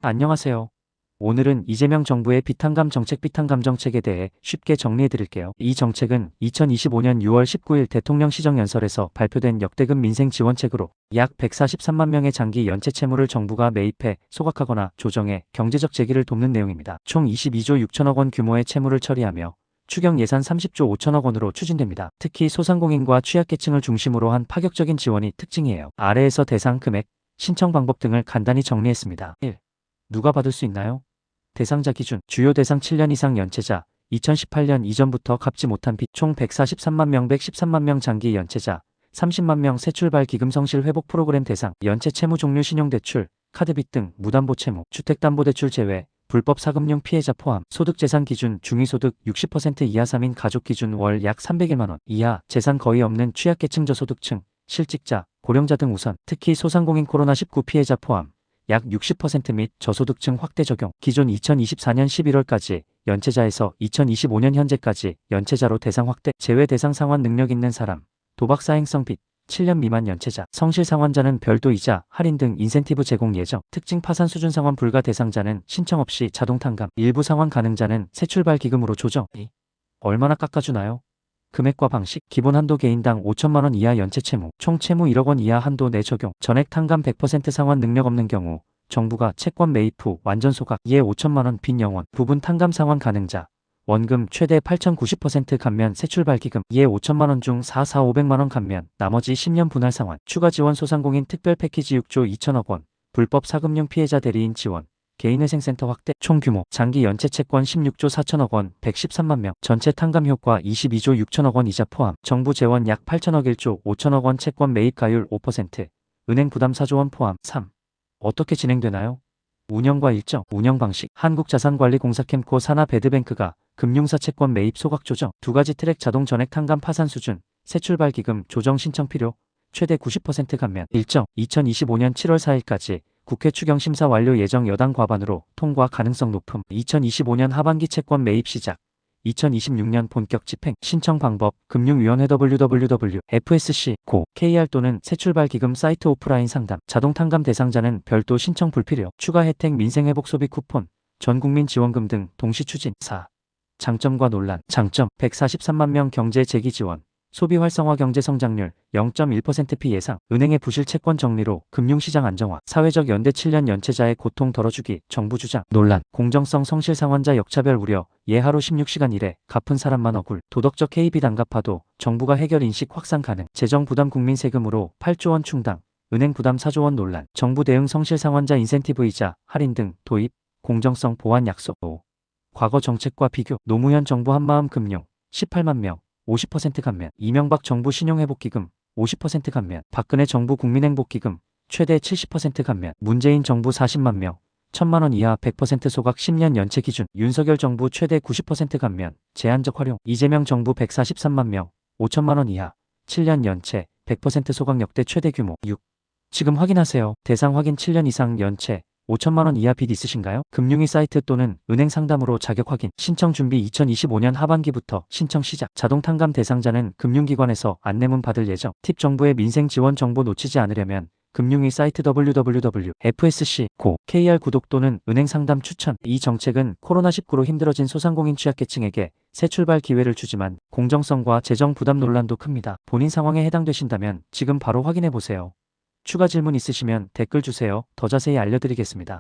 안녕하세요. 오늘은 이재명 정부의 비탄감 정책에 대해 쉽게 정리해 드릴게요. 이 정책은 2025년 6월 19일 대통령 시정연설에서 발표된 역대급 민생 지원책으로 약 143만 명의 장기 연체 채무를 정부가 매입해 소각하거나 조정해 경제적 재기를 돕는 내용입니다. 총 22조 6천억 원 규모의 채무를 처리하며 추경 예산 30조 5천억 원으로 추진됩니다. 특히 소상공인과 취약계층을 중심으로 한 파격적인 지원이 특징이에요. 아래에서 대상 금액, 신청 방법 등을 간단히 정리했습니다. 1. 누가 받을 수 있나요? 대상자 기준, 주요 대상 7년 이상 연체자, 2018년 이전부터 갚지 못한 빚 총 143만 명 113만 명 장기 연체자, 30만 명 새출발 기금 성실 회복 프로그램 대상, 연체 채무 종류 신용대출, 카드빚 등 무담보 채무, 주택담보대출 제외, 불법 사금융 피해자 포함, 소득 재산 기준 중위소득 60% 이하 3인 가족 기준 월 약 301만 원 이하, 재산 거의 없는 취약계층 저소득층, 실직자, 고령자 등 우선, 특히 소상공인 코로나19 피해자 포함, 약 60% 및 저소득층 확대 적용. 기존 2024년 11월까지 연체자에서 2025년 현재까지 연체자로 대상 확대. 제외 대상 상환 능력 있는 사람, 도박 사행성 빚, 7년 미만 연체자, 성실 상환자는 별도 이자, 할인 등 인센티브 제공 예정. 특징 파산 수준 상환 불가 대상자는 신청 없이 자동 탕감, 일부 상환 가능자는 새출발 기금으로 조정. 얼마나 깎아주나요? 금액과 방식, 기본 한도 개인당 5천만 원 이하 연체 채무, 총 채무 1억 원 이하 한도 내 적용, 전액 탕감 100% 상환 능력 없는 경우, 정부가 채권 매입 후 완전 소각, 이에 5천만 원 빈 영원, 부분 탕감 상환 가능자, 원금 최대 8,090% 감면 새출발 기금, 이에 5천만 원 중 500만 원 감면, 나머지 10년 분할 상환, 추가 지원 소상공인 특별 패키지 6조 2천억 원, 불법 사금융 피해자 대리인 지원, 개인회생센터 확대, 총 규모, 장기 연체 채권 16조 4천억 원, 113만 명, 전체 탕감 효과 22조 6천억 원 이자 포함, 정부 재원 약 8천억 1조 5천억 원 채권 매입 가율 5%, 은행 부담 4조 원 포함. 3. 어떻게 진행되나요? 운영과 일정, 운영 방식, 한국자산관리공사 캠코 산하배드뱅크가 금융사 채권 매입 소각 조정, 두 가지 트랙 자동 전액 탕감 파산 수준, 새출발 기금 조정 신청 필요, 최대 90% 감면, 일정, 2025년 7월 4일까지 국회 추경 심사 완료 예정 여당 과반으로 통과 가능성 높음. 2025년 하반기 채권 매입 시작, 2026년 본격 집행. 신청 방법, 금융위원회 www.fsc 고 KR 또는 새출발 기금 사이트 오프라인 상담. 자동 탕감 대상자는 별도 신청 불필요. 추가 혜택 민생회복 소비 쿠폰, 전국민 지원금 등 동시 추진. 4. 장점과 논란. 장점, 143만 명 경제 재기 지원, 소비 활성화 경제 성장률 0.1% 피예상, 은행의 부실 채권 정리로 금융시장 안정화, 사회적 연대 7년 연체자의 고통 덜어주기. 정부 주장. 논란, 공정성 성실 상환자 역차별 우려, 예하루 16시간 일해 갚은 사람만 억울, 도덕적 KB 단가파도 정부가 해결 인식 확산 가능, 재정 부담 국민 세금으로 8조 원 충당, 은행 부담 4조 원 논란, 정부 대응 성실 상환자 인센티브 이자, 할인 등 도입, 공정성 보완 약속. 5. 과거 정책과 비교, 노무현 정부 한마음 금융 18만 명 50% 감면, 이명박 정부 신용회복기금 50% 감면, 박근혜 정부 국민행복기금 최대 70% 감면, 문재인 정부 40만 명 1,000만 원 이하 100% 소각 10년 연체 기준, 윤석열 정부 최대 90% 감면, 제한적 활용, 이재명 정부 143만 명 5천만 원 이하 7년 연체 100% 소각 역대 최대 규모. 6. 지금 확인하세요. 대상 확인 7년 이상 연체 5천만 원 이하 빚 있으신가요? 금융위 사이트 또는 은행 상담으로 자격 확인. 신청 준비 2025년 하반기부터 신청 시작. 자동 탕감 대상자는 금융기관에서 안내문 받을 예정. 팁, 정부의 민생 지원 정보 놓치지 않으려면 금융위 사이트 www.fsc 고 KR 구독 또는 은행 상담 추천. 이 정책은 코로나19로 힘들어진 소상공인 취약계층에게 새 출발 기회를 주지만 공정성과 재정 부담 논란도 큽니다. 본인 상황에 해당되신다면 지금 바로 확인해 보세요. 추가 질문 있으시면 댓글 주세요. 더 자세히 알려드리겠습니다.